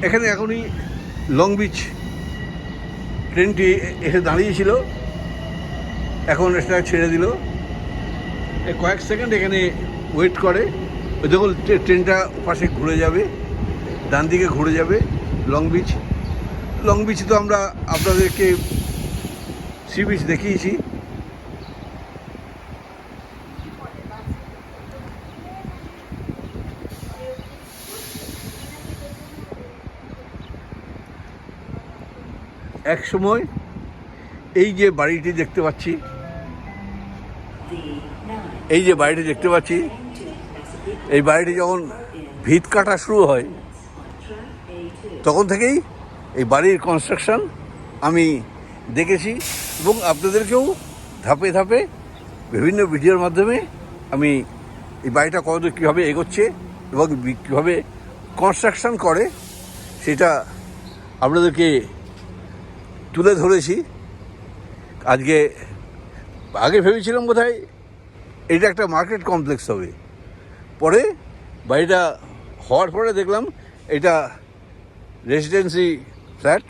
এখানে এখনই long beach ট্রেনটি এসে দাঁড়িয়েছিল, এখন এটা ছেড়ে দিল। এই কয়েক সেকেন্ড এখানে ওয়েট করে, ওই দেখুন ট্রেনটা পাশে ঘুরে যাবে, ডান দিকে ঘুরে যাবে লং বিচ। লং বিচ তো আমরা আপনাদেরকে সি বিচ দেখিয়েছি। এক সময় এই যে বাড়িটি দেখতে পাচ্ছি, এই বাড়িটি যখন ভিত কাটা শুরু হয় তখন থেকেই এই বাড়ির কনস্ট্রাকশন আমি দেখেছি এবং আপনাদেরকেও ধাপে ধাপে বিভিন্ন ভিডিওর মাধ্যমে আমি এই বাড়িটা কতদূর কীভাবে এগোচ্ছে এবং কীভাবে কনস্ট্রাকশন করে সেটা আপনাদেরকে তুলে ধরেছি। আগে ভেবেছিলাম বোধহয় এটা একটা মার্কেট কমপ্লেক্স হবে, পরে বাড়িটা হওয়ার পরে দেখলাম এটা রেসিডেন্সি ফ্ল্যাট।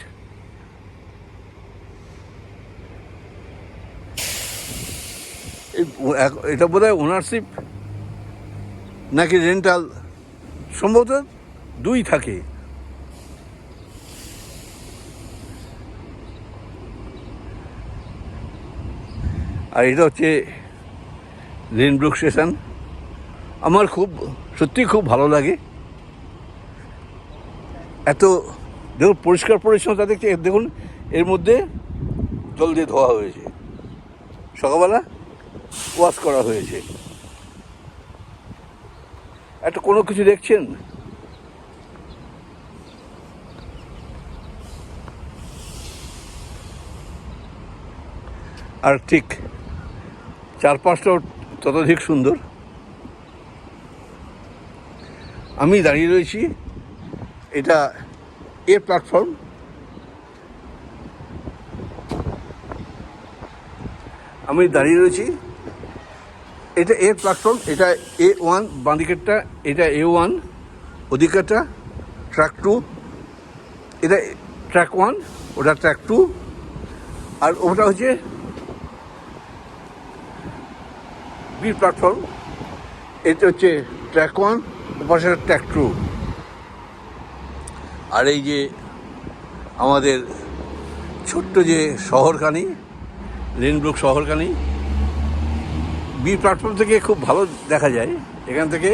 এটা বোধহয় ওনারশিপ নাকি রেন্টাল, সম্ভবত দুই থাকে। আর এটা হচ্ছে লেনব্রুক স্টেশন। আমার সত্যি খুব ভালো লাগে। এত দেখুন পরিষ্কার পরিচ্ছন্নতা দেখছি। দেখুন এর মধ্যে জল দিয়ে ধোয়া হয়েছে, সকালবেলা ওয়াশ করা হয়েছে। একটা কোনো কিছু দেখছেন, আর ঠিক চারপাশটাও ততোধিক সুন্দর। আমি দাঁড়িয়ে রয়েছি, এটা এ প্ল্যাটফর্ম। আমি দাঁড়িয়ে রয়েছি, এটা এ প্ল্যাটফর্ম, এটা A1 বাঁ দিকেরটা, এটা A1, ওদিকেরটা ট্র্যাক 2, এটা ট্র্যাক 1, ওটা ট্র্যাক 2, আর ওটা হচ্ছে বি প্ল্যাটফর্ম। এটা হচ্ছে ট্র্যাক 1, ওপাশে ট্র্যাক 2। আর এই যে আমাদের ছোট্ট যে শহরখানি, লেনব্রুক শহরখানি, বি প্ল্যাটফর্ম থেকে খুব ভালো দেখা যায়। এখান থেকে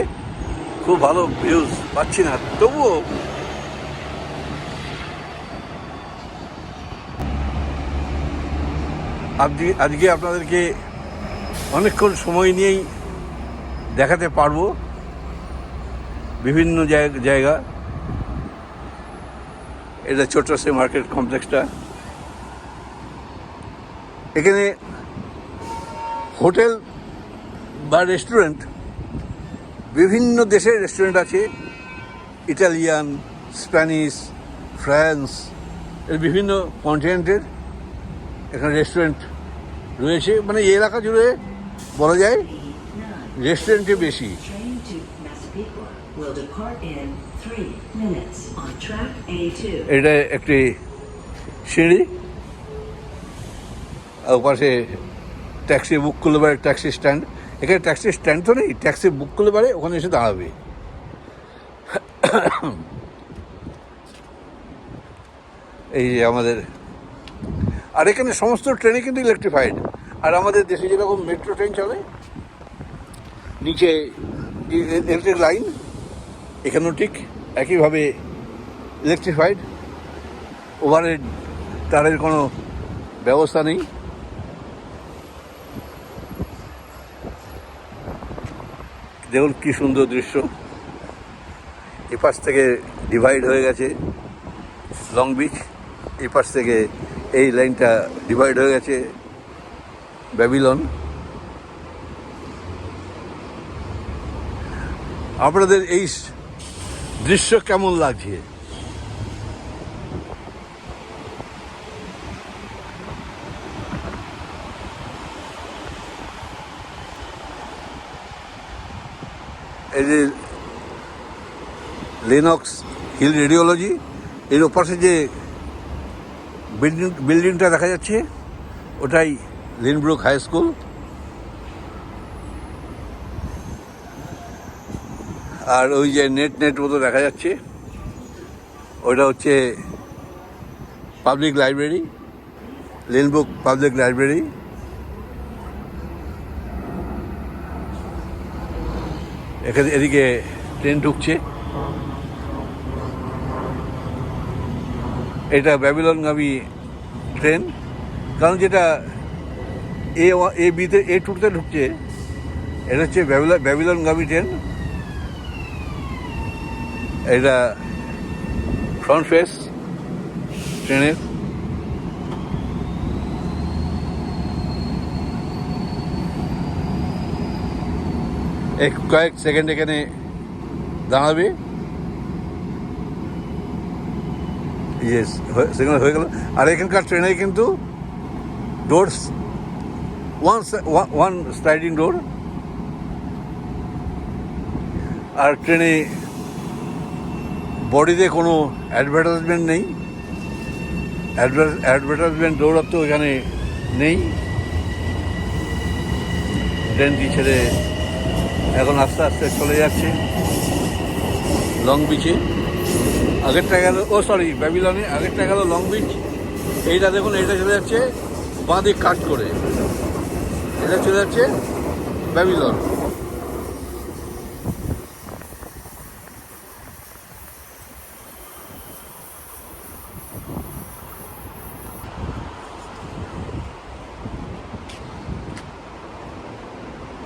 খুব ভালো ভিউজ পাচ্ছি না, তবুও আজকে আপনাদেরকে অনেকক্ষণ সময় নিয়েই দেখাতে পারবো বিভিন্ন জায়গা। এটা ছোট্ট সে মার্কেট কমপ্লেক্সটা। এখানে হোটেল বা রেস্টুরেন্ট, বিভিন্ন দেশের রেস্টুরেন্ট আছে, ইটালিয়ান, স্প্যানিশ, ফ্রান্স, এর বিভিন্ন কন্টিনেন্টের এখানে রেস্টুরেন্ট রয়েছে। মানে এই এলাকা জুড়ে বলা যায় রেস্টুরেন্টে বেশি। এটা একটি সিঁড়ি, ওপাশে ট্যাক্সি বুক করলে পারে, ট্যাক্সি স্ট্যান্ড। এখানে ট্যাক্সি স্ট্যান্ড তো নেই, ট্যাক্সি বুক করলে পারে, ওখানে এসে দাঁড়াবে। এই যে আমাদের, আর এখানে সমস্ত ট্রেনই কিন্তু ইলেকট্রিফাইড। আর আমাদের দেশে যেরকম মেট্রো ট্রেন চলে, নিচে ইলেকট্রিক লাইন, এখানেও ঠিক একইভাবে ইলেকট্রিফাইড। ওভারহেড তারের কোনো ব্যবস্থা নেই। দেখুন কী সুন্দর দৃশ্য। এপাশ থেকে ডিভাইড হয়ে গেছে লং বিচ, এই পাশ থেকে এই লাইনটা ডিভাইড হয়ে গেছে ব্যাবিলন। আপনাদের এই দৃশ্য কেমন লাগছে? এই যে লেনক্স হিল রেডিওলজি, এর ওপাশে যে বিল্ডিংটা দেখা যাচ্ছে ওটাই লিনব্রুক হাই স্কুল। আর ওই যে নেট মতো দেখা যাচ্ছে ওটা হচ্ছে পাবলিক লাইব্রেরি, লিনব্রুক পাবলিক লাইব্রেরি। এদিকে ট্রেন ঢুকছে, এটা ব্যাবিলনগামী ট্রেন। কারণ যেটা এ বিতে A2 ঢুকছে, এটা হচ্ছে ব্যাবিলনগামী ট্রেন। এটা ফ্রন্ট ফেস ট্রেনের। কয়েক সেকেন্ড এখানে দাঁড়াবে। ইয়েস, সেখানে হয়ে গেল। আর এখানকার ট্রেনে কিন্তু ডোরস ওয়ান স্লাইডিং ডোর। আর ট্রেনে বডিতে কোনো অ্যাডভার্টাইজমেন্ট নেই, অ্যাডভার্টাইজমেন্ট দৌড়াত্ম এখানে নেই। ট্রেনটি ছেড়ে এখন আস্তে আস্তে চলে যাচ্ছে লং বিচে। আগেরটা গেল ব্যাবিলনে, আগেরটা গেল লং বিচ। এইটা দেখুন, এটা চলে যাচ্ছে বাঁ দিক কাট করে, এটা চলে যাচ্ছে ব্যাবিলন।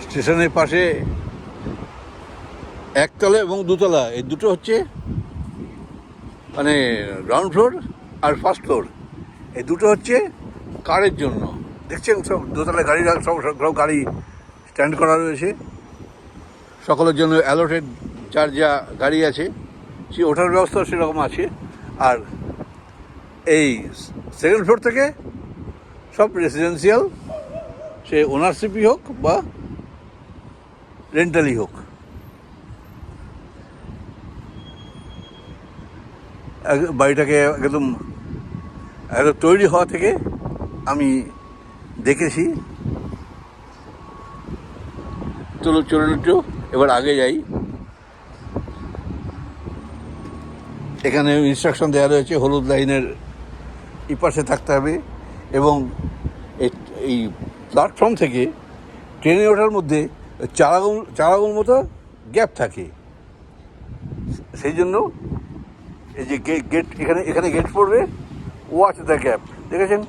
স্টেশনের পাশে একতলা এবং দুতলা, এই দুটো হচ্ছে মানে গ্রাউন্ড ফ্লোর আর ফার্স্ট ফ্লোর, এই দুটো হচ্ছে কারের জন্য। দেখছেন সব দোতলায় গাড়ি, সব গাড়ি স্ট্যান্ড করা রয়েছে সকলের জন্য। অ্যালোটেড যার যা গাড়ি আছে সে ওঠার ব্যবস্থা সেরকম আছে। আর এই সেকেন্ড ফ্লোর থেকে সব রেসিডেন্সিয়াল, সে ওনারশিপই হোক বা রেন্টালই হোক। বাড়িটাকে একদম তৈরি হওয়া থেকে আমি দেখেছি। চলুন একটু এবার আগে যাই। এখানে ইনস্ট্রাকশন দেওয়া রয়েছে হলুদ লাইনের এপাশে থাকতে হবে, এবং এই প্ল্যাটফর্ম থেকে ট্রেনে ওঠার মধ্যে চারাগুল মতো গ্যাপ থাকে। সেই জন্য এই যে গেট, এখানে গেট পড়বে, ওয়াচ দ্য গ্যাপ, দেখেছেন?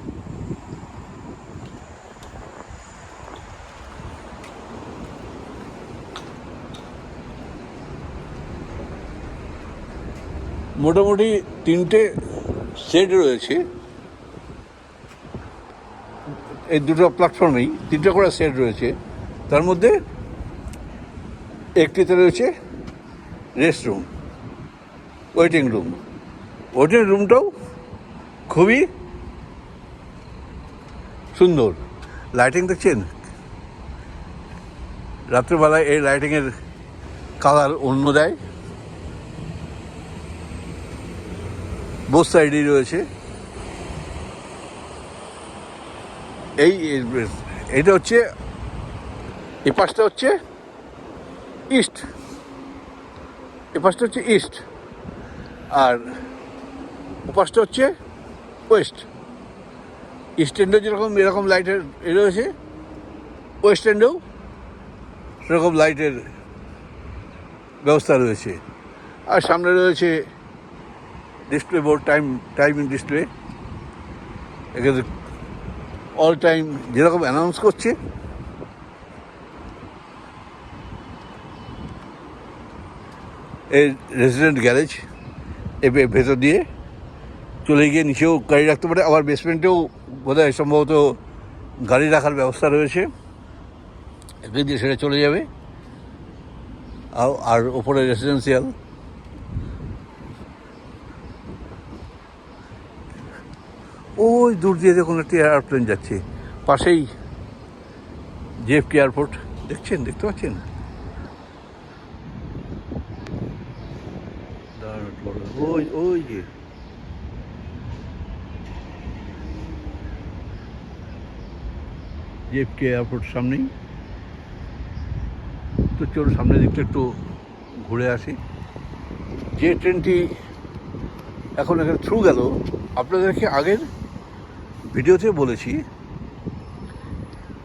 মোটামুটি 3টে শেড রয়েছে এই দুটো প্ল্যাটফর্মেই, 3টে করে শেড রয়েছে। তার মধ্যে একটিতে রয়েছে রেস্টরুম, ওয়েটিং রুমটাও খুবই সুন্দর। লাইটিং দেখছেন? রাত্রেবেলায় এই লাইটিংয়ের কালার অন্য দেয়। বোথ সাইডেই রয়েছে। এইটা হচ্ছে, এই পাশটা হচ্ছে ইস্ট, আর ওপাশটা হচ্ছে ওয়েস্ট। ইস্ট এন্ডেও যেরকম এরকম লাইটের রয়েছে, ওয়েস্ট এন্ডেও সেরকম লাইটের ব্যবস্থা রয়েছে। আর সামনে রয়েছে ডিসপ্লে বোর্ড, টাইমিং ডিসপ্লে। এখানে অল টাইম যেরকম অ্যানাউন্স করছে। এই রেসিডেন্ট গ্যারেজ ভেতর দিয়ে চলে গিয়ে নিচেও গাড়ি রাখতে পারে, আবার বেসমেন্টেও বোধহয় সম্ভবত গাড়ি রাখার ব্যবস্থা রয়েছে। এদিক দিয়ে সেটা চলে যাবে। আর ওপরে রেসিডেন্সিয়াল। ওই দূর দিয়ে দেখুন একটি এয়ারপ্লেন যাচ্ছে, পাশেই JFK এয়ারপোর্ট। দেখতে পাচ্ছেন? ওই যে জেএফকে এয়ারপোর্ট সামনেই। তো চলুন সামনের দিকটা একটু ঘুরে আসি। যে ট্রেনটি এখন এখানে থ্রু গেল, আপনাদেরকে আগের ভিডিওতে বলেছি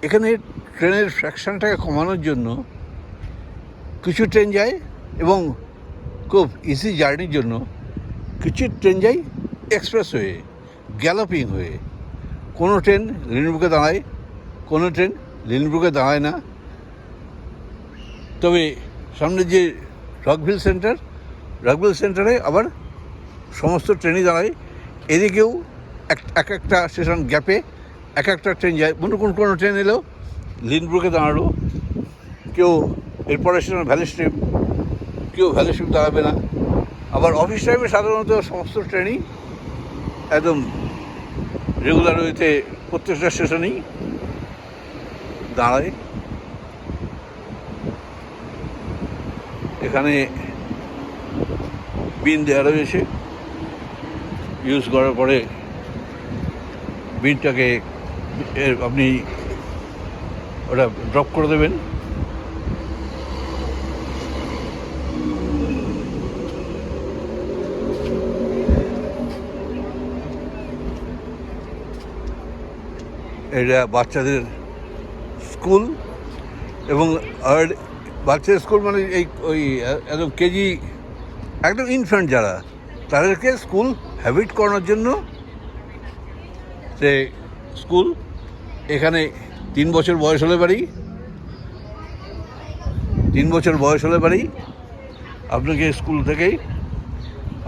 এখানে ট্রেনের ফ্র্যাকশনটাকে কমানোর জন্য কিছু ট্রেন যায় এবং খুব ইজি জার্নির জন্য কিছু ট্রেন যায় এক্সপ্রেস হয়ে, গ্যালোপিং হয়ে। কোনো ট্রেন লিলনব্রুকে দাঁড়ায়, কোনো ট্রেন লিলনব্রুকে দাঁড়ায় না। তবে সামনে যে রকভিল সেন্টারে আবার সমস্ত ট্রেনই দাঁড়ায়। এদিকেও এক একটা স্টেশন গ্যাপে এক একটা ট্রেন যায়। কোনো ট্রেন এলো লিলনব্রুকে দাঁড়ালো, কেউ এরপরের স্টেশন ভ্যালি স্ট্রিম, কেউ ভ্যালি স্ট্রিম দাঁড়াবে না। আবার অফিস টাইমে সাধারণত সমস্ত ট্রেনই একদম রেগুলার ওয়েতে প্রত্যেকটা স্টেশনেই দাঁড়ায়। এখানে বিন দেওয়া রয়েছে, ইউজ করার পরে বিনটাকে আপনি ওটা ড্রপ করে দেবেন। এটা বাচ্চাদের স্কুল এবং বাচ্চাদের স্কুল মানে ওই একদম কেজি, একদম ইনফ্যান্ট যারা, তাদেরকে স্কুল হ্যাবিট করানোর জন্য সে স্কুল। এখানে 3 বছর বয়স হলে পারি আপনাকে স্কুল থেকেই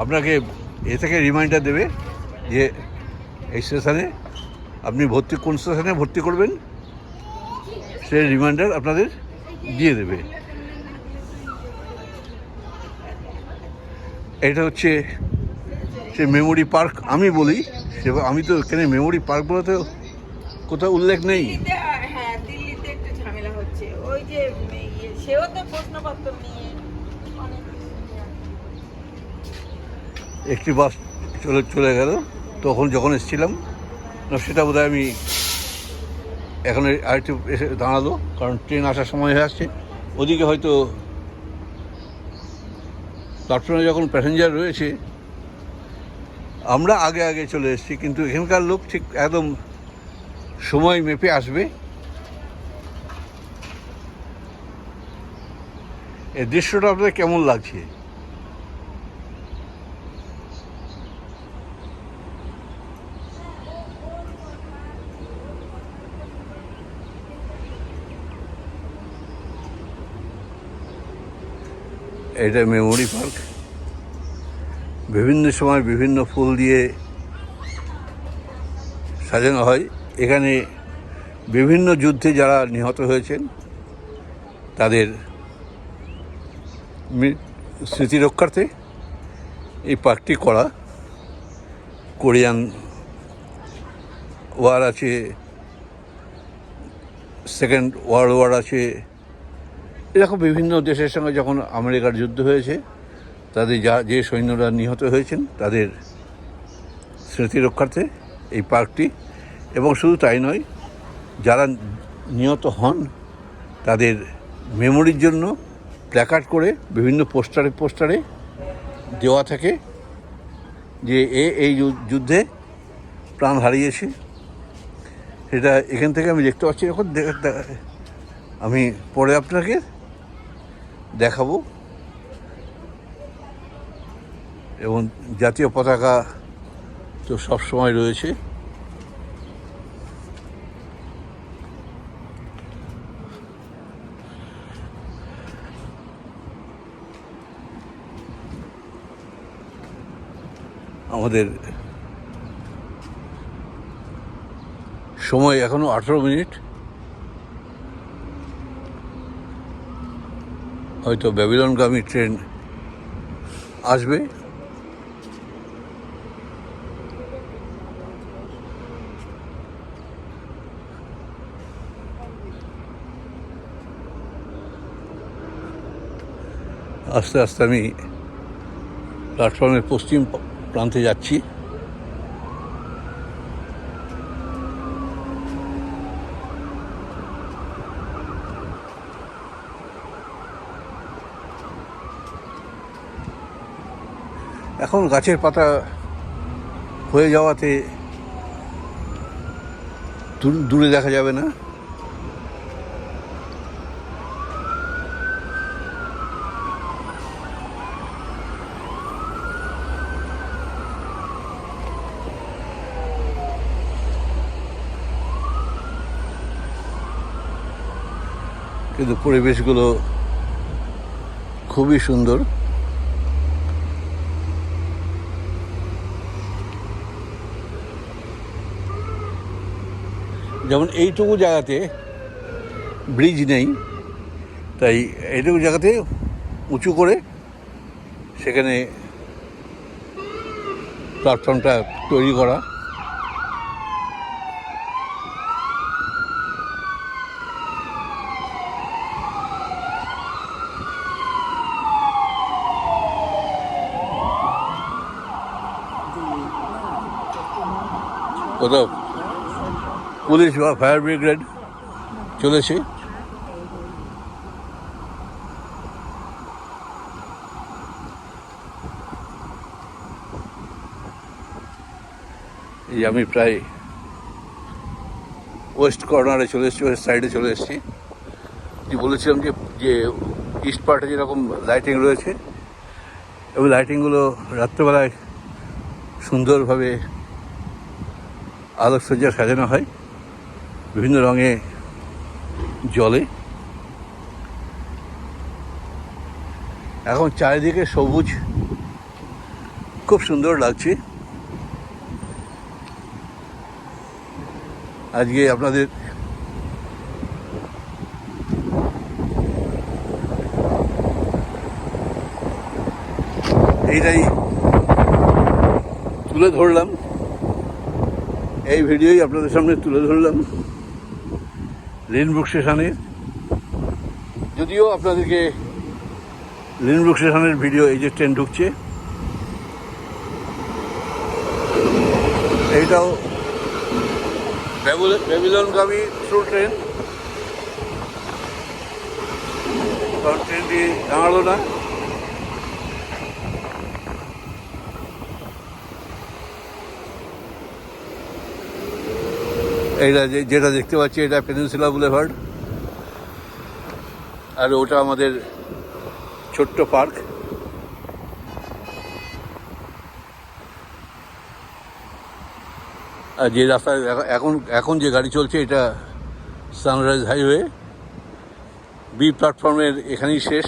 আপনাকে থেকে রিমাইন্ডার দেবে যে এই স্টেশনে আপনি কোন স্টেশনে ভর্তি করবেন, সে রিমাইন্ডার আপনাদের দিয়ে দেবে। এটা হচ্ছে সে মেমোরি পার্ক আমি বলি, আমি তো এখানে মেমোরি পার্ক বলে তো কোথাও উল্লেখ নেই। হ্যাঁ, দিল্লিতে একটু ঝামেলা হচ্ছে, ওই যে সেও তো প্রশ্নপত্র নিয়ে একটি বাস চলে গেল তখন যখন এসেছিলাম, সেটা বোধহয় আমি এখন আরেকটু এসে দাঁড়ালো, কারণ ট্রেন আসার সময় হয়ে আসছে। ওদিকে হয়তো প্ল্যাটফর্মে যখন প্যাসেঞ্জার রয়েছে আমরা আগে চলে এসেছি, কিন্তু এখানকার লোক ঠিক একদম সময় মেপে আসবে। এই দৃশ্যটা আপনাদের কেমন লাগছে? এটা মেমোরি পার্ক, বিভিন্ন সময় বিভিন্ন ফুল দিয়ে সাজানো হয়। এখানে বিভিন্ন যুদ্ধে যারা নিহত হয়েছেন তাদের স্মৃতি রক্ষার্থে এই পার্কটি করা। কোরিয়ান ওয়ার আছে, সেকেন্ড ওয়ার্ল্ড ওয়ার আছে, এরকম বিভিন্ন দেশের সঙ্গে যখন আমেরিকার যুদ্ধ হয়েছে তাদের যে সৈন্যরা নিহত হয়েছেন তাদের স্মৃতি রক্ষার্থে এই পার্কটি। এবং শুধু তাই নয়, যারা নিহত হন তাদের মেমোরির জন্য প্ল্যাকার্ড করে বিভিন্ন পোস্টারে দেওয়া থাকে যে এই যুদ্ধে প্রাণ হারিয়েছে। সেটা এখান থেকে আমি দেখতে পাচ্ছি। এখন আমি পরে আপনাকে দেখাবো। এবং জাতীয় পতাকা তো সবসময় রয়েছে। আমাদের সময় এখনো 18 মিনিট। হয়তো ব্যাবিলনগামী ট্রেন আসবে। আস্তে আস্তে আমি প্ল্যাটফর্মের পশ্চিম প্রান্তে যাচ্ছি। এখন গাছের পাতা হয়ে যাওয়াতে দূরে দেখা যাবে না। কিন্তু পরিবেশগুলো খুবই সুন্দর। যেমন এইটুকু জায়গাতে ব্রিজ নেই, তাই এইটুকু জায়গাতে উঁচু করে সেখানে প্ল্যাটফর্মটা তৈরি করা। কোথাও পুলিশ বা ফায়ার ব্রিগেড চলেছে। এই আমি প্রায় ওয়েস্ট কর্নারে চলে এসেছি, ওয়েস্ট সাইডে চলে এসেছি। যে বলেছিলাম যে ইস্ট পার্টে যেরকম লাইটিং রয়েছে, এবং লাইটিংগুলো রাত্রেবেলায় সুন্দরভাবে আলোকসজ্জা সাজানো হয়, বিভিন্ন রঙে জ্বলে। এখন চারিদিকে সবুজ, খুব সুন্দর লাগছে। আজকে আপনাদের এইটাই তুলে ধরলাম, এই ভিডিওই আপনাদের সামনে তুলে ধরলাম লিনব্রুক স্টেশনে। যদিও আপনাদেরকে লিনব্রুক স্টেশনের ভিডিও, এই যে ট্রেন ঢুকছে, এইটাও ব্যাবিলনগামী থ্রু ট্রেন, কারণ ট্রেনটি দাঁড়ালো না। এইটা যেটা দেখতে পাচ্ছি, এটা পেনিনসুলা বুলেভার্ড, আর ওটা আমাদের ছোট্ট পার্ক। আর যে রাস্তায় এখন যে গাড়ি চলছে, এটা সানরাইজ হাইওয়ে। বি প্ল্যাটফর্মের এখানেই শেষ,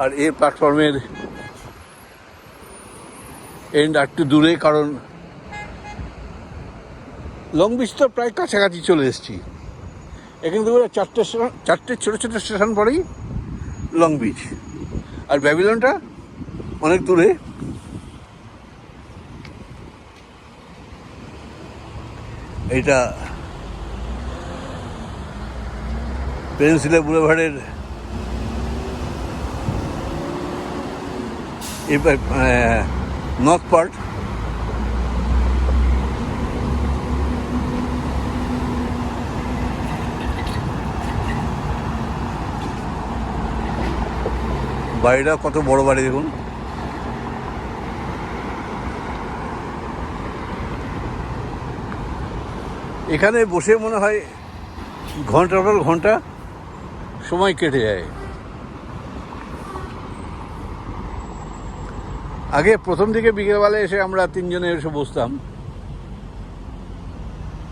আর এ প্ল্যাটফর্মের এন্ড একটু দূরে, কারণ লং বিচ তো প্রায় কাছাকাছি চলে এসেছি। এখান থেকে চারটে ছোটো ছোটো স্টেশন পরেই লং বিচ, আর ব্যাবিলনটা অনেক দূরে। এইটা পেনিনসুলা বুলেভার্ডের নর্থ পার্ট। বাড়িটা কত বড় বাড়ি দেখুন। এখানে বসে মনে হয় ঘন্টার পর ঘন্টা সময় কেটে যায়। আগে প্রথম দিকে বিকেলবেলায় এসে আমরা তিনজনে এসে বসতাম,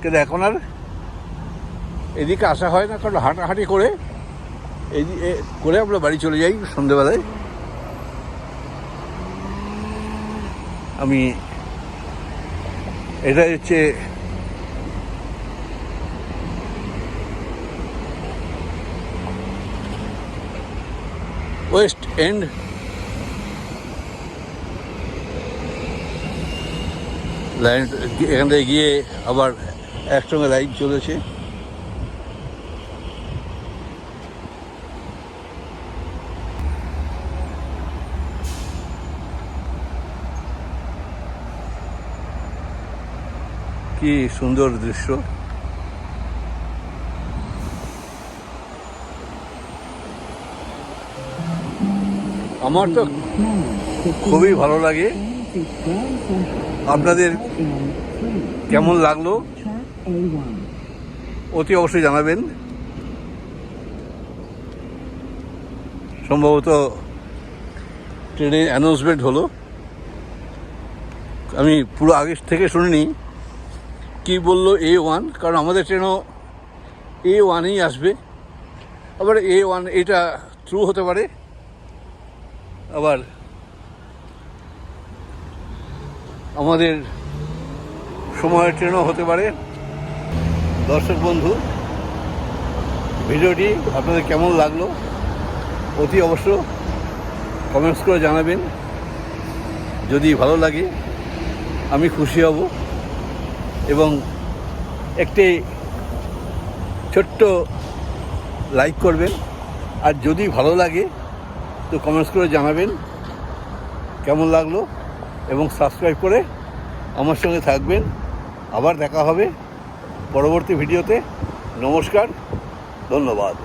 কিন্তু এখন আর এদিকে আসা হয় না, কারণ হাঁটাহাঁটি করে আমরা বাড়ি চলে যাই সন্ধ্যেবেলায়। আমি এটা হচ্ছে ওয়েস্ট এন্ড। লাইন এখান থেকে গিয়ে আবার একসঙ্গে লাইন চলেছে। কি সুন্দর দৃশ্য। আমার তো খুবই ভালো লাগে। আপনাদের কেমন লাগলো অতি অবশ্যই জানাবেন। সম্ভবত ট্রেনে অ্যানাউন্সমেন্ট হলো, আমি পুরো আগে থেকে শুনিনি কি বললো A1, কারণ আমাদের ট্রেনও A1-ই আসবে। আবার A1 এটা থ্রু হতে পারে, আবার আমাদের সময়ের ট্রেনও হতে পারে। দর্শক বন্ধু, ভিডিওটি আপনাদের কেমন লাগলো অতি অবশ্য কমেন্টস করে জানাবেন। যদি ভালো লাগে আমি খুশি হব, এবং একটি ছোট্ট লাইক করবেন। আর যদি ভালো লাগে তো কমেন্টস করে জানাবেন কেমন লাগলো, এবং সাবস্ক্রাইব করে আমার সঙ্গে থাকবেন। আবার দেখা হবে পরবর্তী ভিডিওতে। নমস্কার, ধন্যবাদ।